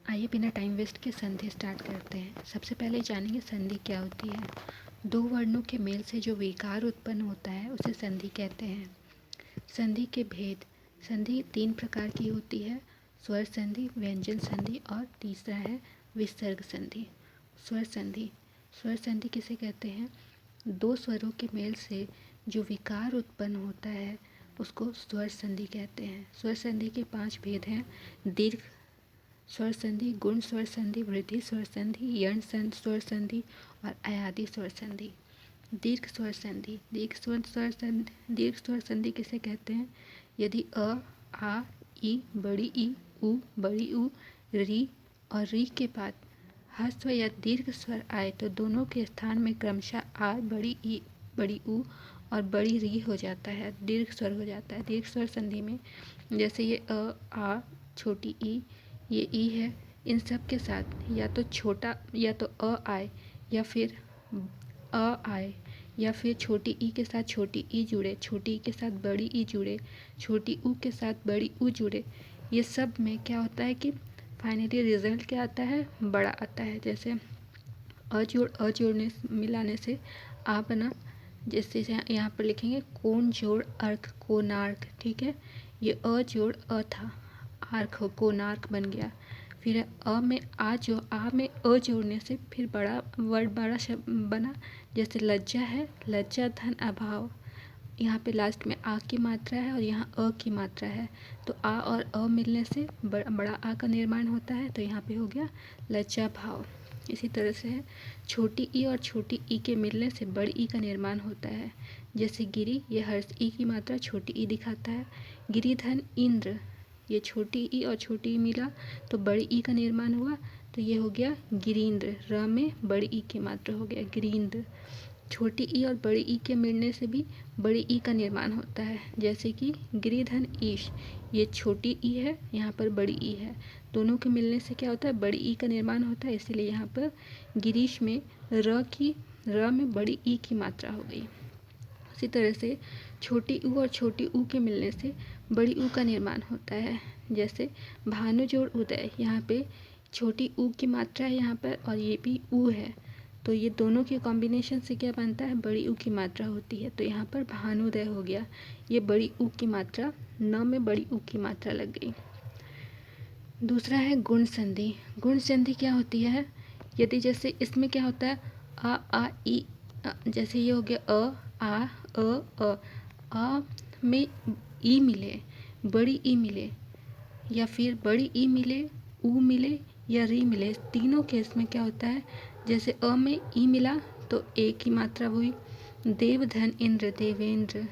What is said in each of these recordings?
आइए बिना time waste के संधि स्टार्ट करते हैं। सबसे पहले जानेंगे संधि क्या होती है। दो वर्णों के मेल से जो विकार उत्पन्न होता है उसे संधि कहते हैं। संधि के भेद। संधि 3 प्रकार की होती है, स्वर संधि, व्यंजन संधि और तीसरा है विसर्ग संधि। स्वर संधि। स्वर संधि किसे कहते हैं? दो स्वरों के मेल से जो विकार उत्पन्न होता है उसको स्वर संधि कहते हैं। स्वर संधि के 5 भेद हैं। दीर्घ स्वर संधि, गुण स्वर संधि, वृद्धि स्वर संधि, यण स्वर संधि और अयादि स्वर संधि। दीर्घ स्वर संधि। दीर्घ स्वर संधि किसे कहते हैं? यदि अ, आ, ई, बड़ी ई, उ, बड़ी उ, री और री के बाद ह्रस्व या दीर्घ स्वर आए तो दोनों के स्थान में क्रमशः आ, बड़ी ई, बड़ी उ और बड़ी री हो जाता है, दीर्घ स्वर हो जाता है। दीर्घ स्वर संधि में जैसे ये अ, आ, छोटी ई, ये ई है, इन सब के साथ या तो छोटा या तो अ आए या फिर अ आए या फिर छोटी ई के साथ छोटी ई जुड़े, छोटी ई के साथ बड़ी ई जुड़े, छोटी ऊ के साथ बड़ी ऊ जुड़े। ये सब में क्या होता है कि फाइनली रिजल्ट क्या आता है? बड़ा आता है। जैसे अ जोड़ने मिलाने से आ बना। जैसे यहाँ पर लिखेंगे कोण जोड़ अर्क कोणार्क, ठीक है। ये अ जोड़ अ था, आर्क हो कोणार्क बन गया। फिर अ में आ में अ जोड़ने से फिर बड़ा वर्ड, बड़ा शब्द बना। जैसे लज्जा है, लज्जा धन अभाव। यहाँ पे लास्ट में आ की मात्रा है और यहाँ अ की मात्रा है, तो आ और अ मिलने से बड़ा आ का निर्माण होता है, तो यहाँ पे हो गया लज्जा भाव। इसी तरह से है छोटी ई और छोटी ई के मिलने से बड़ी ई का निर्माण होता है। जैसे गिरी, ये हर्ष ई की मात्रा छोटी ई दिखाता है। गिरिधन इंद्र, ये छोटी ई और छोटी ई मिला तो बड़ी ई का निर्माण हुआ, तो ये हो गया गिरीन्द्र। र में बड़ी ई की मात्रा हो गया गिरीन्द्र। छोटी ई और बड़ी ई के मिलने से भी बड़ी ई का निर्माण होता है। जैसे कि गिरिधन ईश, ये छोटी ई है, यहाँ पर बड़ी ई है, दोनों के मिलने से क्या होता है? बड़ी ई का निर्माण होता है। इसीलिए यहाँ पर गिरीश में र में बड़ी ई की मात्रा हो गई। इसी तरह से छोटी ऊ और छोटी ऊ के मिलने से बड़ी ऊ का निर्माण होता है। जैसे भानु जोड़ उदय, यहाँ पे छोटी ऊ की मात्रा है यहाँ पर और ये भी ऊ है, तो ये दोनों के कॉम्बिनेशन से क्या बनता है? बड़ी ऊ की मात्रा होती है, तो यहाँ पर भानुदय हो गया। ये बड़ी ऊ की मात्रा, न में बड़ी ऊ की मात्रा लग गई। दूसरा है गुण संधि। गुण संधि क्या होती है? यदि जैसे इसमें क्या होता है? आ ई, जैसे ये हो गया आ में ई मिले, बड़ी ई मिले या फिर बड़ी ई मिले, ऊ मिले या री मिले, तीनों केस में क्या होता है? जैसे अ में ई मिला तो ए की मात्रा हुई। देव धन इंद्र देवेंद्र,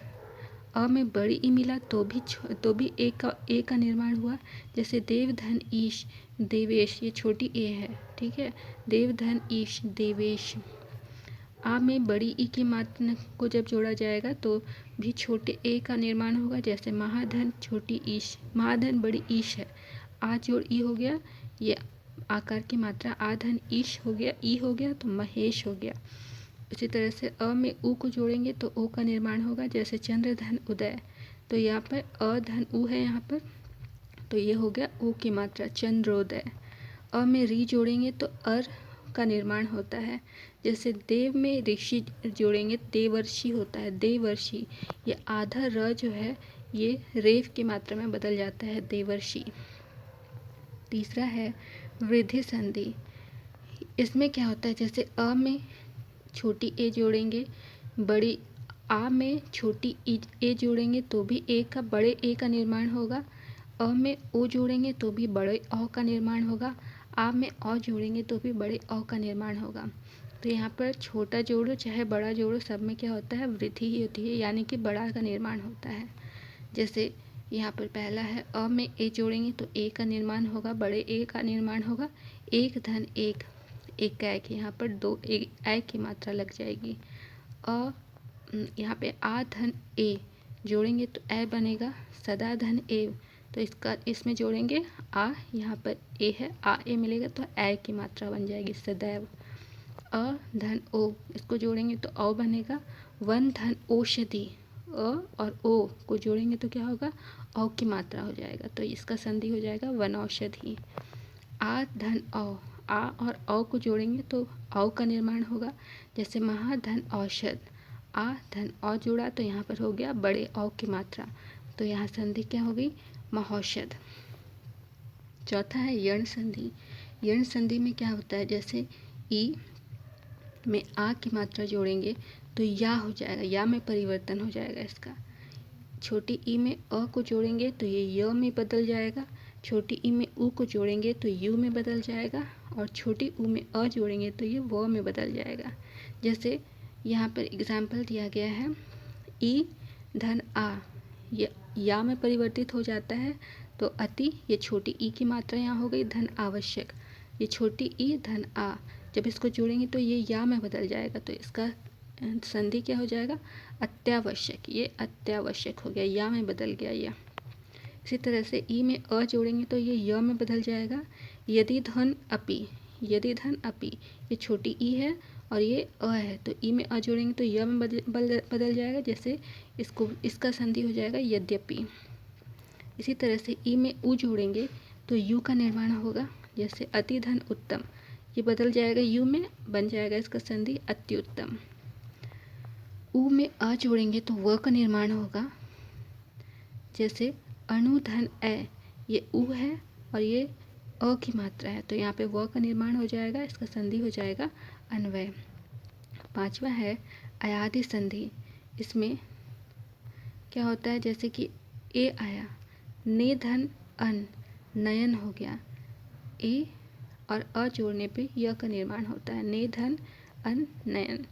अ में बड़ी ई मिला तो भी ए का निर्माण हुआ। जैसे देव धन ईश देवेश, ये छोटी ए है, ठीक है। देव धन ईश देवेश। आ में बड़ी ई की मात्रा को जब जोड़ा जाएगा तो भी छोटे ए का निर्माण होगा। जैसे महाधन छोटी ईश, महाधन बड़ी ईश है, आ जोड़ ई हो गया, ये आकार की मात्रा आधन ईश हो गया, ई हो गया तो महेश हो गया। इसी तरह से अ में ऊ को जोड़ेंगे तो ओ का निर्माण होगा। जैसे चंद्र धन उदय, तो यहाँ पर अ धन ऊ है यहाँ पर, तो ये हो गया ओ की मात्रा चंद्रोदय। अ में री जोड़ेंगे तो अर का निर्माण होता है। जैसे देव में ऋषि जोड़ेंगे देवर्षि होता है, देवर्षि। ये आधा र जो है ये रेव की मात्रा में बदल जाता है, देवर्षि। तीसरा है वृद्धि संधि। इसमें क्या होता है? जैसे अ में छोटी ए जोड़ेंगे, बड़ी आ में छोटी ए जोड़ेंगे तो भी बड़े ए का निर्माण होगा। अ में ओ जोड़ेंगे तो भी बड़े अ का निर्माण होगा। आ में औ जोड़ेंगे तो भी बड़े अ का निर्माण होगा। तो यहाँ पर छोटा जोड़ो चाहे बड़ा जोड़ो, सब में क्या होता है? वृद्धि ही होती है, यानी कि बड़ा का निर्माण होता है। जैसे यहाँ पर पहला है अ में ए जोड़ेंगे तो ए का निर्माण होगा, बड़े ए का निर्माण होगा। एक धन एक, एक का एक, यहाँ पर दो ए की मात्रा लग जाएगी। यहाँ पे आ धन ए जोड़ेंगे तो ए बनेगा। सदा धन ए, तो इसमें जोड़ेंगे आ, यहाँ पर ए है, आ ए मिलेगा तो ए की मात्रा बन जाएगी सदैव। अ धन ओ, इसको जोड़ेंगे तो औ बनेगा। वन धन औषधि, अ और ओ को जोड़ेंगे तो क्या होगा? औ की मात्रा हो जाएगा, तो इसका संधि हो जाएगा वन औषधि। आ धन औ, आ और औ को जोड़ेंगे तो औ का निर्माण होगा। जैसे महाधन औषध, आ धन औ जुड़ा तो यहाँ पर हो गया बड़े औ की मात्रा, तो यहाँ संधि क्या हो गई, महौषध। चौथा है यण संधि। यण संधि में क्या होता है, जैसे ई में आ की मात्रा जोड़ेंगे तो या हो जाएगा, या में परिवर्तन हो जाएगा इसका। छोटी ई में अ को जोड़ेंगे तो ये य में बदल जाएगा। छोटी ई में उ को जोड़ेंगे तो यू में बदल जाएगा, और छोटी उ में अ जोड़ेंगे तो ये व में बदल जाएगा। जैसे यहाँ पर एग्जाम्पल दिया गया है, ई धन आ, ये या में परिवर्तित हो जाता है तो अति, ये छोटी ई की मात्रा यहाँ हो गई धन आवश्यक, ये छोटी ई धन आ, जब इसको जोड़ेंगे तो ये या में बदल जाएगा, तो इसका संधि क्या हो जाएगा, अत्यावश्यक। ये अत्यावश्यक हो गया, या में बदल गया यह। इसी तरह से ई में अ जोड़ेंगे तो ये य में बदल जाएगा। यदि धन अपि, यदि धन अपि, ये छोटी ई है और ये अ है, तो ई में अ जोड़ेंगे तो य में बदल जाएगा। जैसे इसका संधि हो जाएगा यद्यपि। इसी तरह से ई में उ जोड़ेंगे तो यू का निर्माण होगा। जैसे अति धन उत्तम, ये बदल जाएगा यू में, बन जाएगा इसका संधि अत्युत्तम। उ में अ जोड़ेंगे तो व का निर्माण होगा। जैसे अणु धन ए, ये उ है और ये अ की मात्रा है, तो यहाँ पे व का निर्माण हो जाएगा, इसका संधि हो जाएगा अन्वय। पांचवा है अयादि संधि। इसमें क्या होता है, जैसे कि ए आया, ने धन अन, नयन हो गया, ए और अ जोड़ने पे य का निर्माण होता है, ने धन अन नयन।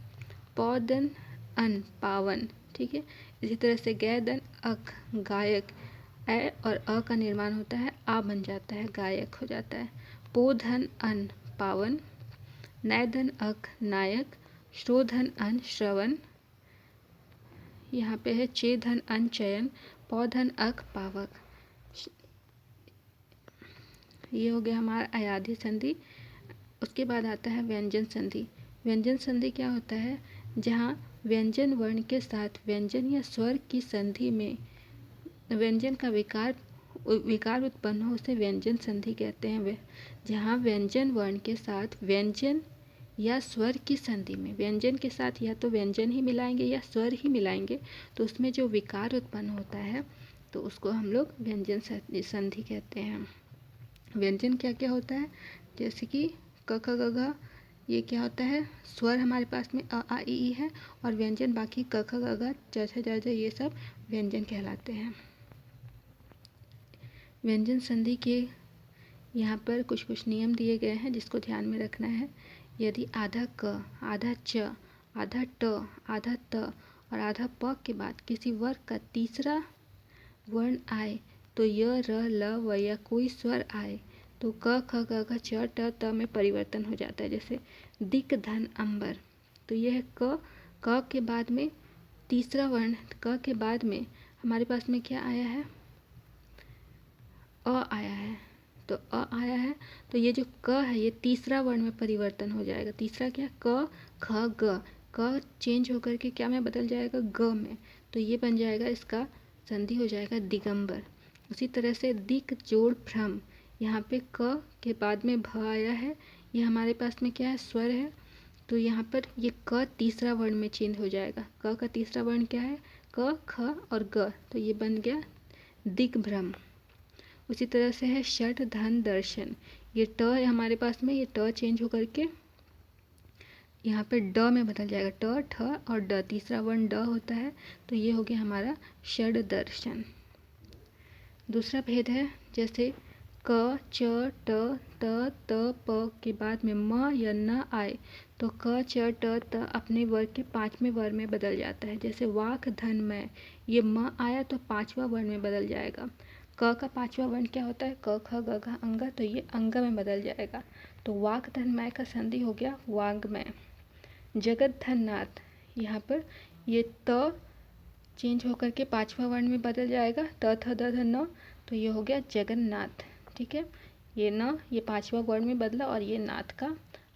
पौधन अन पावन, ठीक है। इसी तरह से गैदन अक गायक, ए और अ का निर्माण होता है, आ बन जाता है, गायक हो जाता है। पोधन अन पावन, नैधन अक नायक, श्रोधन अन श्रवण, यहाँ पे है चेधन अन चयन, पौधन अक पावक। ये हो गया हमारा अयादि संधि। उसके बाद आता है व्यंजन संधि। व्यंजन संधि क्या होता है, जहाँ व्यंजन वर्ण के साथ व्यंजन या स्वर की संधि में व्यंजन का विकार उत्पन्न हो, उसे व्यंजन संधि कहते हैं। जहाँ व्यंजन वर्ण के साथ व्यंजन या स्वर की संधि में, व्यंजन के साथ या तो व्यंजन ही मिलाएंगे या स्वर ही मिलाएंगे, तो उसमें जो विकार उत्पन्न होता है तो उसको हम लोग व्यंजन संधि कहते हैं। व्यंजन क्या क्या होता है, जैसे कि क ख ग घ, ये क्या होता है, स्वर हमारे पास में अ आ इ ई है, और व्यंजन बाकी क ख ग घ च छ ज झ, ये सब व्यंजन कहलाते हैं। व्यंजन संधि के यहाँ पर कुछ कुछ नियम दिए गए हैं जिसको ध्यान में रखना है। यदि आधा क, आधा च, आधा ट, आधा त और आधा प के बाद किसी वर्ग का तीसरा वर्ण आए तो य र ल व या कोई स्वर आए तो क ख ग घ च ट त में परिवर्तन हो जाता है। जैसे दिक धन अंबर, तो यह है क के बाद में तीसरा वर्ण, क के बाद में हमारे पास में क्या आया है, अ आया है, तो अ आया है तो ये जो क है ये तीसरा वर्ण में परिवर्तन हो जाएगा। तीसरा क्या, क ख ग, क चेंज होकर के क्या में बदल जाएगा, ग में, तो ये बन जाएगा, इसका संधि हो जाएगा दिगंबर। उसी तरह से दिक जोड़ भ्रम, यहाँ पे क के बाद में भ आया है, ये हमारे पास में क्या है, स्वर है, तो यहाँ पर ये क तीसरा वर्ण में चेंज हो जाएगा। क का तीसरा वर्ण क्या है, क ख और ग, तो ये बन गया दिग्भ्रम। उसी तरह से है षट धन दर्शन, ये ट है हमारे पास में, ये ट चेंज होकर के यहाँ पे ड में बदल जाएगा, ट ठ और ड, तीसरा वर्ण ड होता है, तो ये हो गया हमारा षड दर्शन। दूसरा भेद है, जैसे क च ट त त प के बाद में म या न आए तो क च ट त अपने वर्ग के पांचवें वर्ण में बदल जाता है। जैसे वाक धन मय, ये म आया तो पांचवा वर्ण में बदल जाएगा। क का पांचवा वर्ण क्या होता है, क ख ग घ अंग, तो ये अंग में बदल जाएगा, तो वाक धन मय का संधि हो गया वाग्मय। जगत धन नाथ, यहाँ पर ये त चेंज होकर के पांचवा वर्ण में बदल जाएगा, त थ द ध न, तो ये हो गया जगन्नाथ, ठीक है। ये न, ये पांचवा वर्ण में बदला और ये नाथ का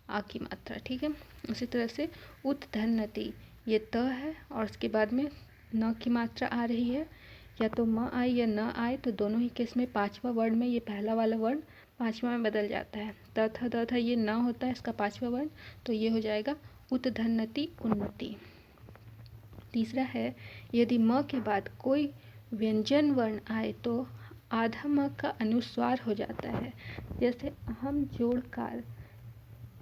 आ की मात्रा, ठीक है। उसी तरह से उत धन नति, ये त है और उसके बाद में न की मात्रा आ रही है, या तो म आए या न आए, तो दोनों ही केस में पांचवा वर्ण में ये पहला वाला वर्ण पाँचवा में बदल जाता है। त था ये न होता है इसका पाँचवा वर्ण, तो ये हो जाएगा उत्धन्नति उन्नति। तीसरा है यदि म के बाद कोई व्यंजन वर्ण आए तो आधा म का अनुस्वार हो जाता है। जैसे अहम जोड़कार,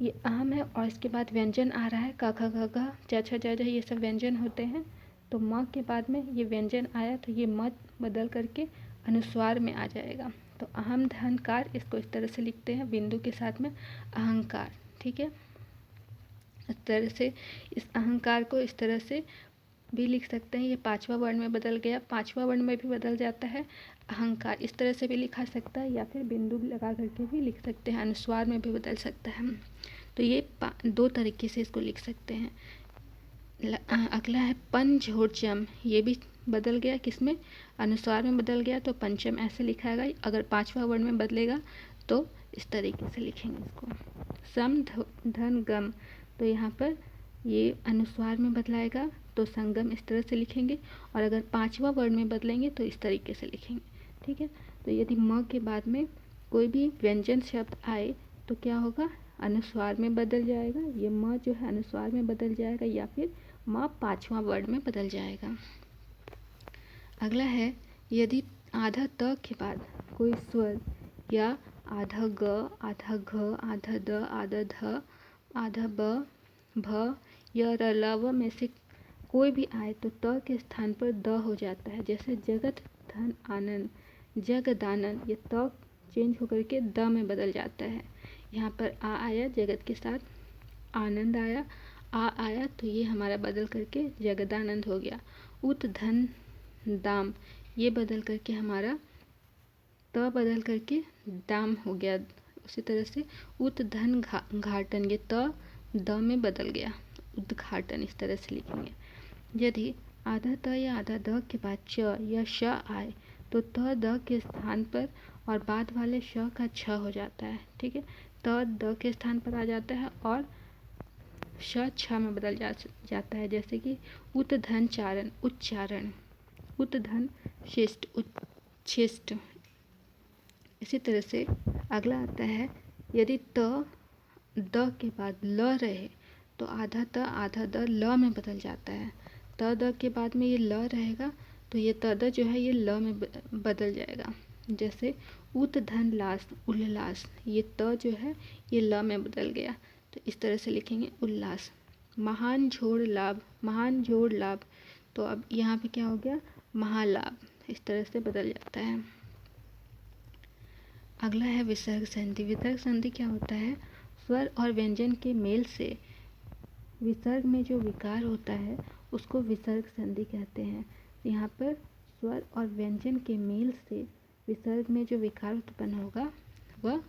ये अहम है और इसके बाद व्यंजन आ रहा है, क ख ग घ च छ ज झ, ये सब व्यंजन होते हैं। तो म के बाद में ये व्यंजन आया तो ये म बदल करके अनुस्वार में आ जाएगा। तो अहम धनकार, इसको इस तरह से लिखते हैं बिंदु के साथ में अहंकार। ठीक है, इस तरह से इस अहंकार को इस तरह से भी लिख सकते हैं। ये पांचवा वर्ण में बदल गया, पांचवा वर्ण में भी बदल जाता है अहंकार, इस तरह से भी लिखा सकता है, या फिर बिंदु लगा करके भी लिख सकते हैं, अनुस्वार में भी बदल सकता है। तो ये दो तरीके से इसको लिख सकते हैं। अगला है पन झोड़ चम, ये भी बदल गया, किसमें, अनुस्वार में बदल गया, तो पंचम ऐसे लिखाएगा। अगर पांचवा वर्ण में बदलेगा तो इस तरीके से लिखेंगे इसको। सम धन गम, तो यहाँ पर ये अनुस्वार में बदलाएगा तो संगम इस तरह से लिखेंगे, और अगर पांचवा वर्ण में बदलेंगे तो इस तरीके से लिखेंगे। ठीक है, तो यदि म के बाद में कोई भी व्यंजन शब्द आए तो क्या होगा, अनुस्वार में बदल जाएगा, ये म जो है अनुस्वार में बदल जाएगा, या फिर म पांचवा वर्ण में बदल जाएगा। अगला है यदि आधा त के बाद कोई स्वर या आधा ग, आधा घ, आधा द, आधा ध, आधा ब, भ, य, र, ल, व में से कोई भी आए तो त के स्थान पर द हो जाता है। जैसे जगत धन आनंद, जगदानंद, ये त चेंज होकर के द में बदल जाता है। यहाँ पर आ आया जगत के साथ, आनंद आया, आ आया, तो ये हमारा बदल करके जगदानंद हो गया। उत धन दाम, ये बदल करके हमारा त बदल करके दाम हो गया। उसी तरह से उत धन घाटन, ये त द में बदल गया, उद्घाटन, इस तरह से लिखेंगे। यदि आधा त या आधा द के बाद च या श आए तो त द के स्थान पर और बाद वाले श का छ हो जाता है। ठीक है, त द के स्थान पर आ जाता है और श छ में बदल जाता है। जैसे कि उत्धन चारण, उच्चारण, उत्धन शिष्ट, उच्छिष्ट। इसी तरह से अगला आता है यदि त द के बाद ल रहे तो आधा त आधा द ल में बदल जाता है। त द के बाद में ये ल रहेगा तो ये त द जो है ये ल में बदल जाएगा। जैसे उत धन लास, उल्लास, ये त जो है ये ल में बदल गया, तो इस तरह से लिखेंगे उल्लास। महान झोड़ लाभ, महान झोड़ लाभ, तो अब यहाँ पे क्या हो गया, महालाभ, इस तरह से बदल जाता है। अगला है विसर्ग संधि। विसर्ग संधि क्या होता है, स्वर और व्यंजन के मेल से विसर्ग में जो विकार होता है उसको विसर्ग संधि कहते हैं। यहाँ पर स्वर और व्यंजन के मेल से विसर्ग में जो विकार उत्पन्न होगा वह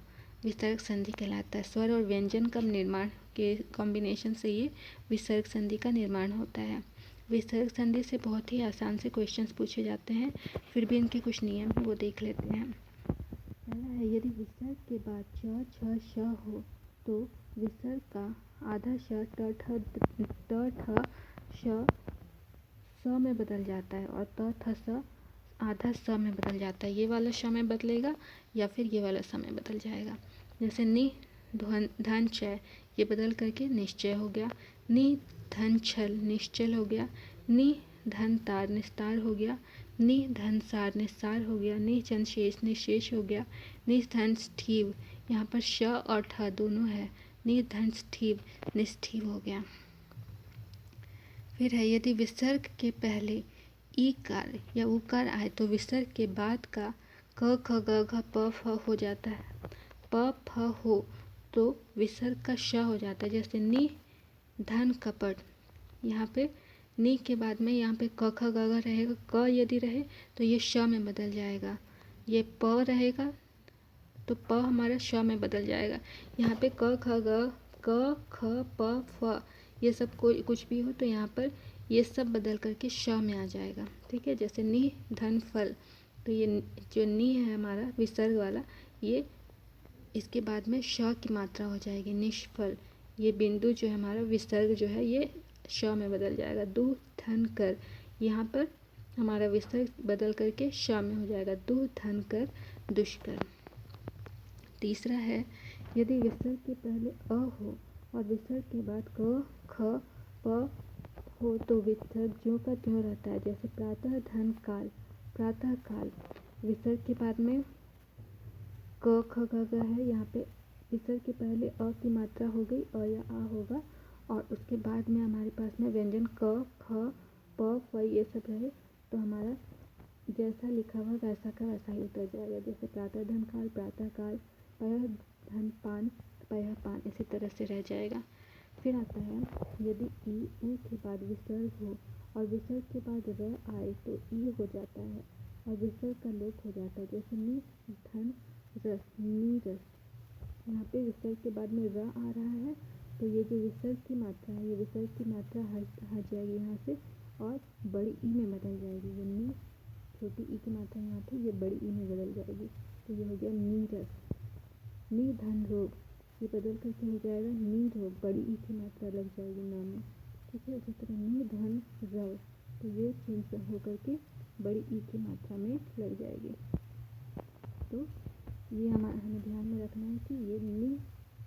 विसर्ग संधि कहलाता है। स्वर और व्यंजन का निर्माण के कॉम्बिनेशन से ये विसर्ग संधि का निर्माण होता है। विसर्ग संधि से बहुत ही आसान से क्वेश्चंस पूछे जाते हैं, फिर भी इनके कुछ नियम हैं वो देख लेते हैं। पहला है यदि विसर्ग के बाद च छ श हो तो विसर्ग का आधा श ट ठ श स में बदल जाता है और त थ स आधा स में बदल जाता है। ये वाला श में बदलेगा या फिर ये वाला स में बदल जाएगा। जैसे नि धन चय, ये बदल करके निश्चय हो गया। नि धन छल, निश्चल हो गया। नि धन तार, निस्तार हो गया। नि धन सार, निस्सार हो गया। नि चन शेष, निशेष हो गया। नि धन स्ठीव, यहाँ पर श और ठ दोनों है, नि धन स्ठीव, निष्ठीव हो गया। फिर है यदि विसर्ग के पहले ईकार या उकार आए तो विसर्ग के बाद का क ख ग घ प फ हो जाता है। प फ हो तो विसर्ग का श हो जाता है। जैसे नि धन कपट, यहाँ पे नि के बाद में यहाँ पे क ख ग घ रहेगा, क यदि रहे तो ये श में बदल जाएगा। ये प रहेगा तो प हमारा श में बदल जाएगा। यहाँ पे क ख ग क ख प फ ये सब कोई कुछ भी हो तो यहाँ पर ये सब बदल करके श में आ जाएगा। ठीक है, जैसे नि धन फल, तो ये जो नि है हमारा विसर्ग वाला, ये इसके बाद में श की मात्रा हो जाएगी, निष्फल। ये बिंदु जो है हमारा विसर्ग जो है ये श में बदल जाएगा। दु धन कर, यहाँ पर हमारा विसर्ग बदल करके श में हो जाएगा। दु धन कर दुष्कर। तीसरा है, यदि विसर्ग के पहले अ हो और विसर्ग के बाद क, ख, प हो तो विसर्ग ज्यों का त्यों रहता है। जैसे प्रातः धन काल, प्रातः काल। विसर्ग के बाद में क, ख, ग, घ है। यहाँ पे विसर्ग के पहले अ की मात्रा हो गई, अ या आ होगा, और उसके बाद में हमारे पास में व्यंजन क, ख, प, फ ये सब रहे तो हमारा जैसा लिखा हुआ वैसा का वैसा ही उतर जाएगा। जैसे प्रातः धन काल, प्रातः काल, पयः धन पान, पयः पान, इसी तरह से रह जाएगा। फिर आता है, यदि ई ऊ के बाद विसर्ग हो और विसर्ग के बाद र आए तो ई हो जाता है और विसर्ग का लोप हो जाता है। जैसे नि धन रस, नीरस। यहाँ पे विसर्ग के बाद में र आ रहा है तो ये जो विसर्ग की मात्रा है, ये विसर्ग की मात्रा हट जाएगी यहाँ से और बड़ी ई में बदल जाएगी। ये नी छोटी ई की मात्रा यहाँ थी, ये बड़ी ई में बदल जाएगी। तो ये हो गया नीरस। नी धन रोग, ये बदल करके हो जाएगा नी रोग, बड़ी ई की मात्रा लग जाएगी नाम में। ठीक है, उसी तरह नी धन रव, तो ये चेंज होकर के बड़ी ई की मात्रा में लग जाएगी। तो ये हमें ध्यान में रखना है कि ये नी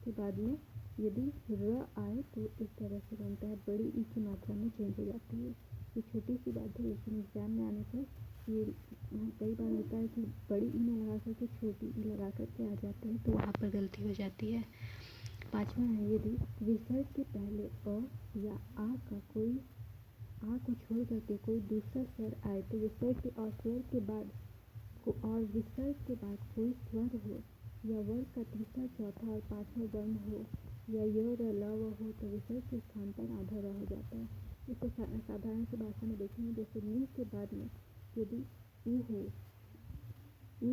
के बाद में यदि र आए तो इस तरह से बनता है, बड़ी ई की मात्रा में चेंज हो जाती है। ये छोटी सी बात है लेकिन एग्जाम में आने पर ये कई बार होता है कि बड़ी ई में लगा करके छोटी ई लगा करके आ जाते हैं तो वहाँ पर गलती हो जाती है। पांचवा है, यदि विसर्ग के पहले अ या आ का कोई आ को छोड़ करके कोई दूसरा स्वर आए तो विसर्ग के और स्वर के बाद और विसर्ग के बाद कोई स्वर हो या वर्ग का तीसरा, चौथा और पांचवा वर्ण हो या य, र, ल, व हो तो विसर्ग के स्थान पर आधा र हो जाता है। इसको साधारण सी भाषा में देखेंगे। जैसे नी के बाद में यदि ऊ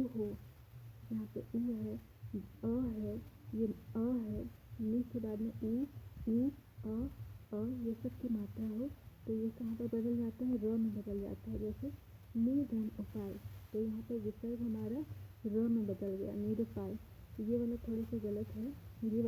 हो, यहाँ पे ऊ है, अ है, ये अ है, नी के बाद में ऊ, अ, ये सब की मात्रा हो तो ये कहाँ पर बदल जाता है, र में बदल जाता है। जैसे नी धन उपाय, तो यहाँ पर विसर्ग हमारा र में बदल गया, निरुपाय। ये वाला थोड़ा सा गलत है, ये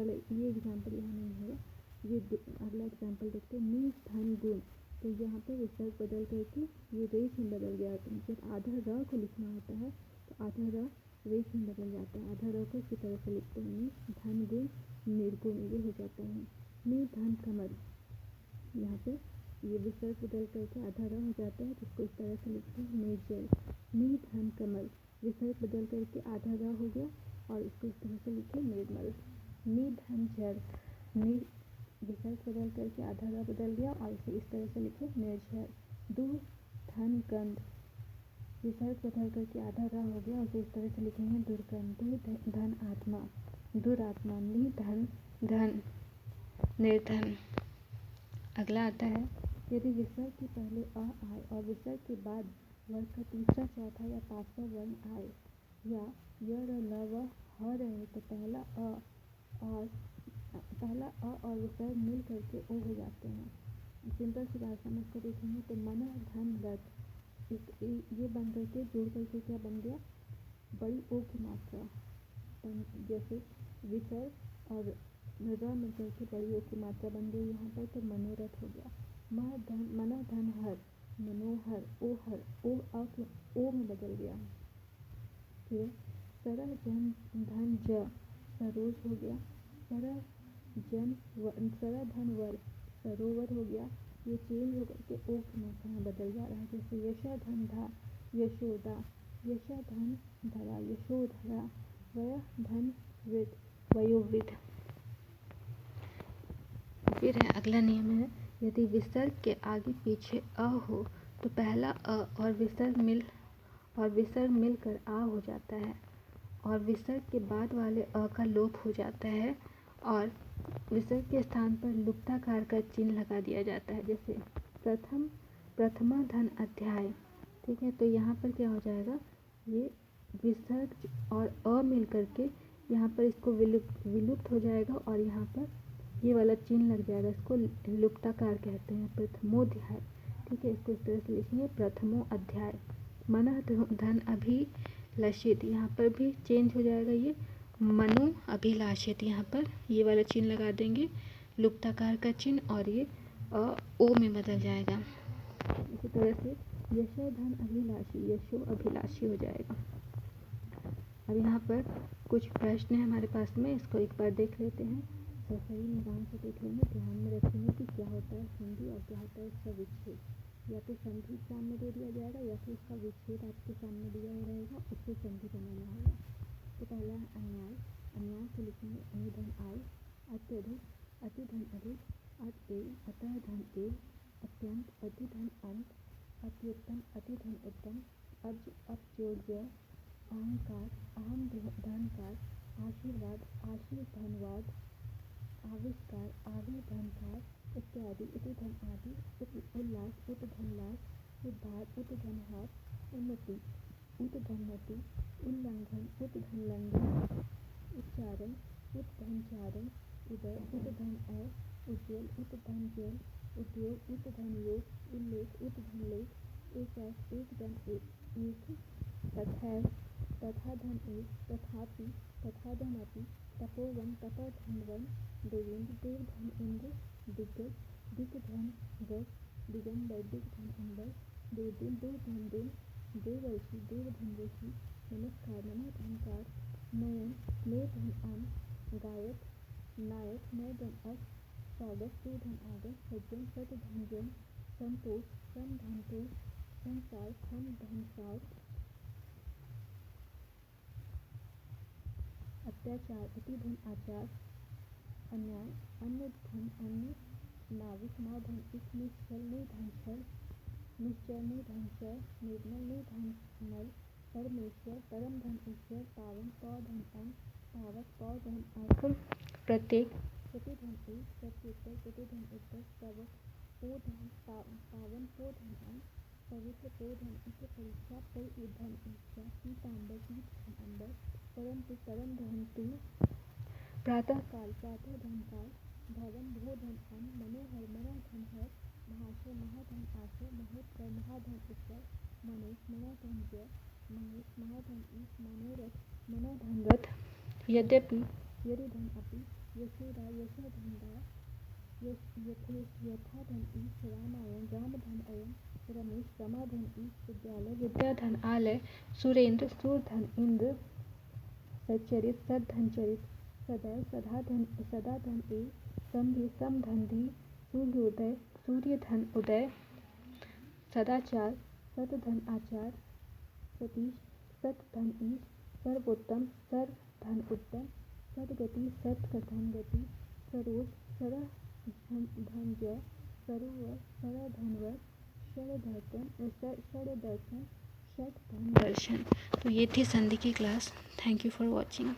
एग्जाम्पल यहाँ नहीं होगा। ये अगला एग्जाम्पल देखते हैं, नी धन गुण, तो यहाँ पे विसर्ग बदल करके ये रेश में बदल गया। तो जब आधा र को लिखना होता है तो आधा र रेश में बदल जाता है, आधा र को इसी तरह से लिखते हैं, नी धन गुण निर्गुण, ये हो जाता है। नी धन कमल, यहाँ पे ये विसर्ग बदल करके आधा र हो जाता है, जिसको इस तरह से लिखते हैं निर्जल। नी धन कमल, विसर्ग बदल करके आधा र हो गया और इसको इस तरह से लिखे निर्मल। नी धन जल, नी विसर्ग बदल करके आधा र बदल गया और इसे इस तरह से लिखे निर्झर। दू धन गंध, विसर्ग बदल करके आधा र हो गया, उसे इस तरह से लिखेंगे दुर्गंध। दू धन आत्मा, दुरात्मा। नी धन धन, निर्धन। अगला आता है, यदि विसर्ग के पहले अ आए और विसर्ग के बाद वर्ग का तीसरा, चौथा या पांचवा वर्ण आए या य, र, ल, व, ह रहे तो पहला अ और विसर्ग मिल करके ओ हो जाते हैं। सिंपल सी भाषा में इसको देखेंगे तो मन धन रथ, ये बन करके जुड़ करके क्या बन गया, बड़ी ओ की मात्रा। जैसे विसर्ग और र मिलकर के बड़ी ओ की मात्रा बन गई यहाँ पर, तो मनोरथ हो गया। मन धन हर, मनोहर, ओ हर, ओ में बदल गया। फिर सरह जन धन ज, सरोज हो गया। सरह धन वर, सरोवर हो गया। ये चेंज होकर के ओ की मात्रा में बदल जा रहा है। जैसे यशा धन धा, यशोदा, यशा धन धरा, यशोधरा। वय धन वृद्ध, वयोवृद्ध। फिर है अगला नियम है, यदि विसर्ग के आगे पीछे अ हो तो पहला अ और विसर्ग मिलकर आ हो जाता है और विसर्ग के बाद वाले अ का लोप हो जाता है और विसर्ग के स्थान पर लुप्ताकार का चिन्ह लगा दिया जाता है। जैसे प्रथमा धन अध्याय, ठीक है, तो यहाँ पर क्या हो जाएगा, ये विसर्ग और अ मिल करके यहाँ पर इसको विलुप्त हो जाएगा और यहाँ पर ये वाला चिन्ह लग जाएगा, इसको लुप्ताकार कहते हैं, प्रथमोध्याय। ठीक है, इसको इस तरह से लिखेंगे, प्रथमो अध्याय। मन धन अभिलषित, यहाँ पर भी चेंज हो जाएगा, ये मनो अभिलाषित, यहाँ पर ये वाला चिन्ह लगा देंगे, लुप्ताकार का चिन्ह, और ये ओ में बदल जाएगा। इसी तरह से यशो धन अभिलाषी, यशो अभिलाषी हो जाएगा। अब यहाँ पर कुछ प्रश्न है हमारे पास में, इसको एक बार देख लेते हैं। तो सही निदान से देख लेंगे, ध्यान में रखेंगे कि क्या होता है संधि और क्या होता है इसका विच्छेद। या तो संधि एग्जाम में दे दिया जाएगा या फिर इसका विच्छेद आपके सामने दिया रहेगा, उससे संधि बनाना होगा। तो पहला है अन्याय। अन्याय से लिखेंगे अन्य धन आय, अत्यधिक, अति धन अधिक, अत ए, अतः धन ए, अत्यंत, अति धन अंत, अत्युत्तम, अति धन उत्तम, अज, अपजोड़, अहंकार, अहम धनकार, आशीर्वाद, आशीष धनवाद, आविष्कार, आविर्धनकार, इत्यादि, इति धन आदि, उल्लास, उत धन लास, उद्धार, उत धन हार, उन्नति, उत धनमति, उल्लंघन, उत धन लंघन, उच्चारण, उत धन चारण, उदय, उत धन अय, उज्ज्वल, उत धन ज्वल, उद्योग, उत धन योग, उल्लेख, उत धन लेख, एक धन एक, तथैव, तथा धन एक, तथापि, तथा धन अपि, तपोवन, तपः धन वन, देवेंद्र, देव धन इंद्र, दिग्गज, दिग धन गज, दिगंबर, दिग धन अंबर, दूरदिन, दूर धन दिन, देवर्षि, देव धन ऋषि, नमस्कार, नमः धनकार, नयन, ने धन अन, गायक, नायक, नय धन अस, स्वागत, सु धन आगस, सज्जन, सत धन जन, संतोष, सम धन तोष, संसार, सम धन सार, अत्याचार, अति धन आचार, अन्याय, अन्य धन अन्न, नाविक, ना धन इक, निश्चल, नि धन छल, निश्चय, नि धन चर, निर्मल, नि धन मल, परमेश्वर, परम धन ईश्वर, पावन, पौ धन अन, पावक, पौ धन अक, प्रत्येक, प्रति धन एक, प्रत्युत्तर, प्रति धन उत्तर, पवक, पो धन पावन, पो धन अन, पवित्र, पो धन इक, परीक्षा, पै धन ईक्षा, पीताम्बर, पीत धन अंबर, परंतु, परम धन तु, प्रातः काल, प्रातः धन काल, भवन, भो धन अन, मनोहर, मनः धन हर, महाशय, महाधन आशय, महोत्कर, महाधन ऊपर, मनीष, मनोधन जय, महेश, महाधन ईश, मनोरथ, मनोधन रथ, यद्यपि, यदि धन अपि, यशोदा, यशः धन दा, यथेश, यथा धन ईश, रामायण, राम धन अयन, रमेश, रमा धन ईश, विद्यालय, विद्या धन आलय, सुरेंद्र, सुर धन इंद्र, सच्चरित, सद धन चरित, सदैव, सदा धन ए, संधि, सम धन धी, सूर्योदय, सूर्य धन उदय, सदाचार, सत धन आचार, सतीश, सत धन ईश, सर्वोत्तम, सर्व धन उत्तम, सदगति, सत धन गति, सरोज, सरह धन जय, सरोवर, सरह धन वर, षड़ दर्शन, षट धन दर्शन। तो ये थी संधि की class. Thank you for watching.